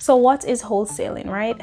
So what is wholesaling, right?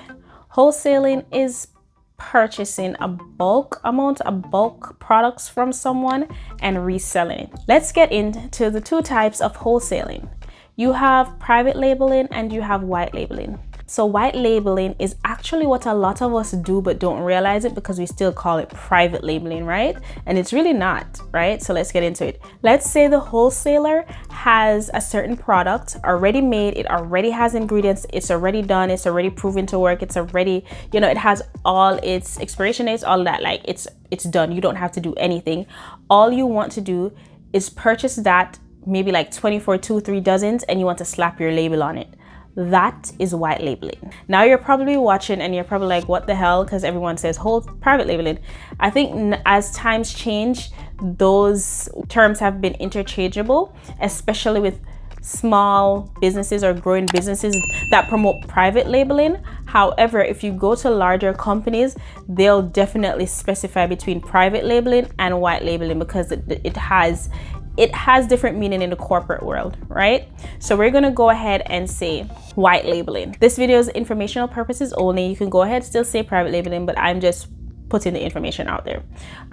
Wholesaling is purchasing a bulk amount of bulk products from someone and reselling it. Let's get into the two types of wholesaling. You have private labeling and you have white labeling. So white labeling is actually what a lot of us do but don't realize it because we still call it private labeling, right? And it's really not, right? So let's get into it. Let's say the wholesaler has a certain product already made, it already has ingredients, it's already done, it's already proven to work, it's already, it has all its expiration dates, all that, like it's done. You don't have to do anything. All you want to do is purchase that, maybe like 24, 2-3 dozens, and you want to slap your label on it. That is white labeling. Now you're probably watching and you're probably like, what the hell? Because everyone says whole private labeling. I think as times change, those terms have been interchangeable, especially with small businesses or growing businesses that promote private labeling. However, if you go to larger companies, they'll definitely specify between private labeling and white labeling because it has different meaning in the corporate world, right? So we're gonna go ahead and say white labeling. This video is informational purposes only. You can go ahead still say private labeling, but I'm just putting the information out there.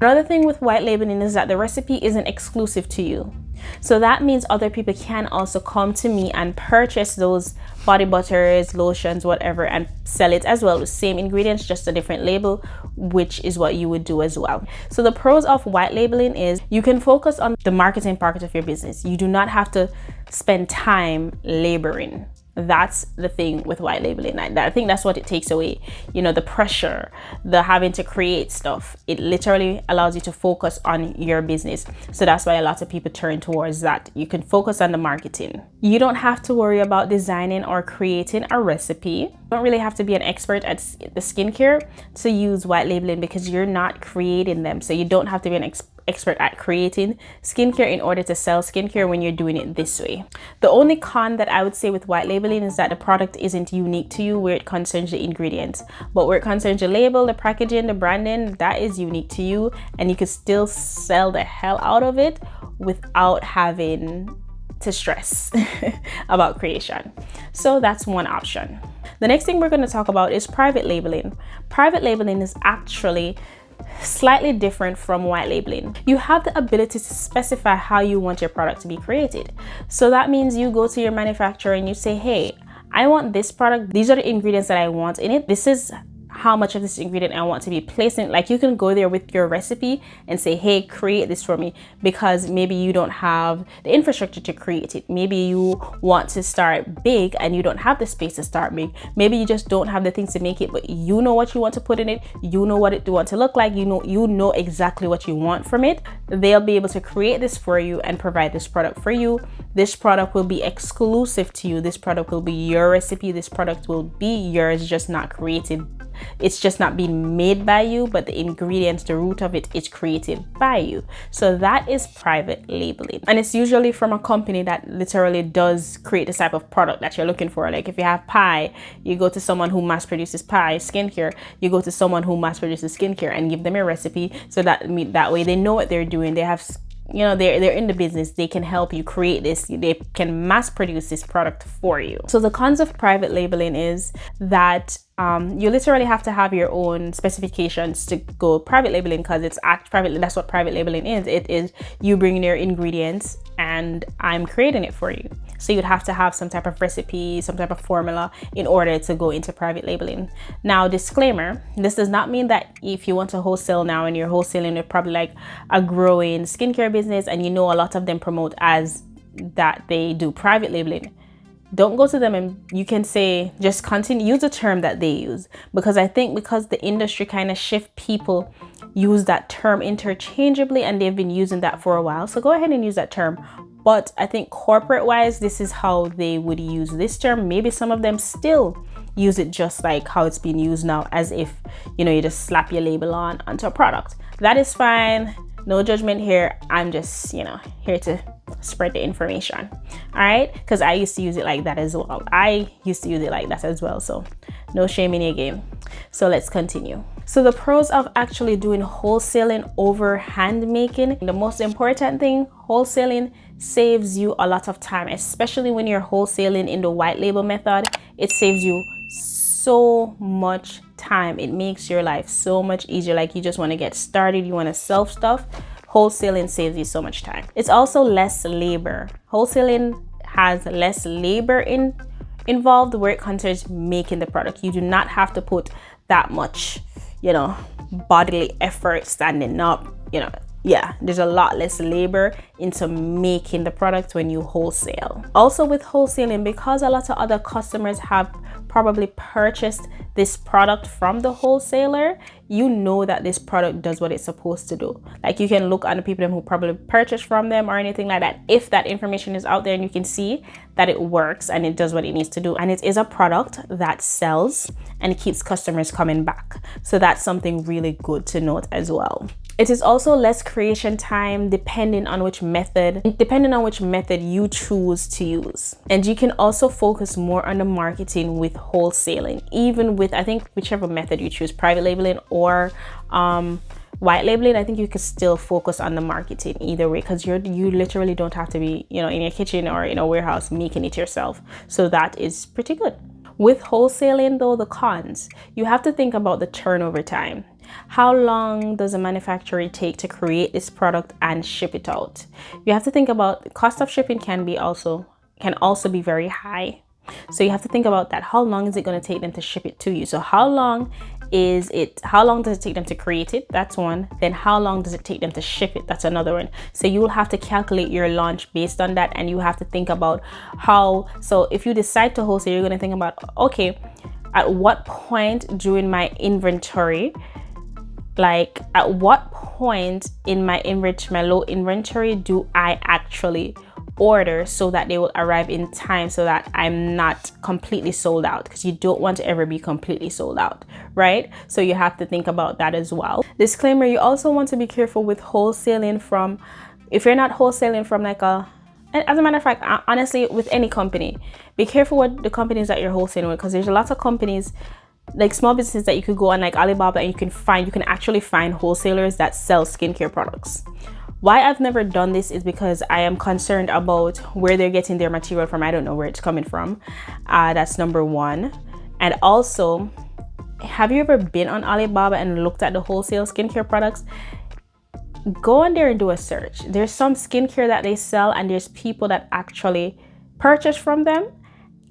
Another thing with white labeling is that the recipe isn't exclusive to you. So that means other people can also come to me and purchase those body butters, lotions, whatever, and sell it as well with same ingredients, just a different label, which is what you would do as well. So the pros of white labeling is you can focus on the marketing part of your business. You do not have to spend time laboring. That's the thing with white labeling. I think that's what it takes away. The pressure, the having to create stuff. It literally allows you to focus on your business. So that's why a lot of people turn towards that. You can focus on the marketing. You don't have to worry about designing or creating a recipe. You don't really have to be an expert at the skincare to use white labeling because you're not creating them. So you don't have to be an expert at creating skincare in order to sell skincare when you're doing it this way. The only con that I would say with white labeling is that the product isn't unique to you where it concerns the ingredients, but where it concerns the label, the packaging, the branding, that is unique to you, and you could still sell the hell out of it without having to stress about creation. So that's one option. The next thing we're going to talk about is private labeling. Private labeling is actually slightly different from white labeling. You have the ability to specify how you want your product to be created. So that means you go to your manufacturer and you say, hey, I want this product. These are the ingredients that I want in it. This is how much of this ingredient I want to be placed in. Like you can go there with your recipe and say, hey, create this for me, because maybe you don't have the infrastructure to create it. Maybe you want to start big and you don't have the space to start big. Maybe you just don't have the things to make it, but you know what you want to put in it. You know what it want to look like. You know exactly what you want from it. They'll be able to create this for you and provide this product for you. This product will be exclusive to you. This product will be your recipe. This product will be yours, just not created. It's just not being made by you, but the ingredients, the root of it is created by you. So that is private labeling. And it's usually from a company that literally does create the type of product that you're looking for. Like if you have pie, you go to someone who mass produces pie. Skincare, you go to someone who mass produces skincare and give them a recipe, so that way they know what they're doing. They have, they're in the business. They can help you create this. They can mass produce this product for you. So the cons of private labeling is that you literally have to have your own specifications to go private labeling, because it's private. That's what private labeling is. It is you bringing your ingredients and I'm creating it for you. So you'd have to have some type of recipe, some type of formula in order to go into private labeling. Now, disclaimer, this does not mean that if you want to wholesale now and you're wholesaling with probably like a growing skincare business and a lot of them promote as that they do private labeling, don't go to them and you can say, just continue, use the term that they use. Because I think because the industry kind of shift, people use that term interchangeably and they've been using that for a while. So go ahead and use that term. But I think corporate wise, this is how they would use this term. Maybe some of them still use it just like how it's being used now, as if, you just slap your label onto a product. That is fine. No judgment here. I'm just, here to spread the information. All right. Because I used to use it like that as well. So no shame in your game. So let's continue. So the pros of actually doing wholesaling over hand making. The most important thing, wholesaling saves you a lot of time, especially when you're wholesaling in the white label method. it saves you so much time. It makes your life so much easier. Like you just want to get started, you want to sell stuff. Wholesaling saves you so much time. It's also less labor. Wholesaling has less labor involved where it concerns making the product. You do not have to put that much, bodily effort standing up, yeah, there's a lot less labor into making the product when you wholesale. Also with wholesaling, because a lot of other customers have probably purchased this product from the wholesaler, you know that this product does what it's supposed to do. Like you can look at the people who probably purchased from them or anything like that. If that information is out there and you can see that it works and it does what it needs to do, and it is a product that sells and it keeps customers coming back. So that's something really good to note as well. It is also less creation time depending on which method you choose to use. And you can also focus more on the marketing with wholesaling, even with, I think, whichever method you choose, private labeling or white labeling. I think you could still focus on the marketing either way, because you literally don't have to be, in your kitchen or in a warehouse making it yourself. So that is pretty good. With wholesaling though, the cons, you have to think about the turnover time. How long does a manufacturer take to create this product and ship it out? You have to think about the cost of shipping can also be very high. So you have to think about that. How long is it going to take them to ship it to you? So how long does it take them to create it? That's one. Then how long does it take them to ship it? That's another one. So you will have to calculate your launch based on that, and you have to think about so if you decide to wholesale, you're going to think about, okay, at what point during my inventory, like at what point in my low inventory do I actually order so that they will arrive in time, so that I'm not completely sold out, because you don't want to ever be completely sold out, right? So you have to think about that as well. Disclaimer, you also want to be careful with wholesaling from, if you're not wholesaling from like as a matter of fact, honestly, with any company, be careful with the companies that you're wholesaling with, because there's lots of companies, like small businesses, that you could go on like Alibaba and you can actually find wholesalers that sell skincare products. Why I've never done this is because I am concerned about where they're getting their material from. I don't know where it's coming from. That's number one. And also, have you ever been on Alibaba and looked at the wholesale skincare products? Go on there and do a search. There's some skincare that they sell, and there's people that actually purchase from them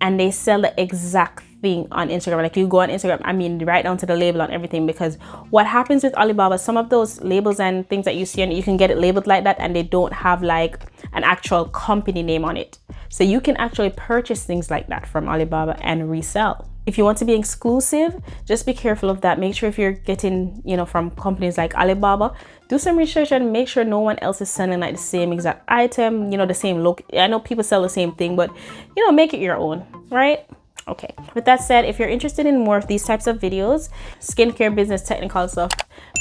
and they sell the exact thing on Instagram. Like you go on Instagram, I mean, right down to the label on everything, because what happens with Alibaba, some of those labels and things that you see, and you can get it labeled like that, and they don't have like an actual company name on it. So you can actually purchase things like that from Alibaba and resell. If you want to be exclusive, just be careful of that. Make sure if you're getting, from companies like Alibaba, do some research and make sure no one else is selling like the same exact item, the same look. I know people sell the same thing, but make it your own, right? Okay, with that said, if you're interested in more of these types of videos, skincare business technical stuff,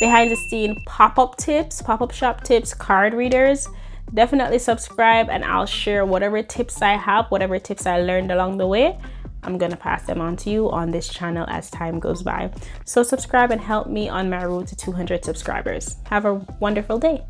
behind the scene pop-up tips, pop-up shop tips, card readers, definitely subscribe, and I'll share whatever tips I have, whatever tips I learned along the way. I'm gonna pass them on to you on this channel as time goes by. So subscribe and help me on my road to 200 subscribers. Have a wonderful day.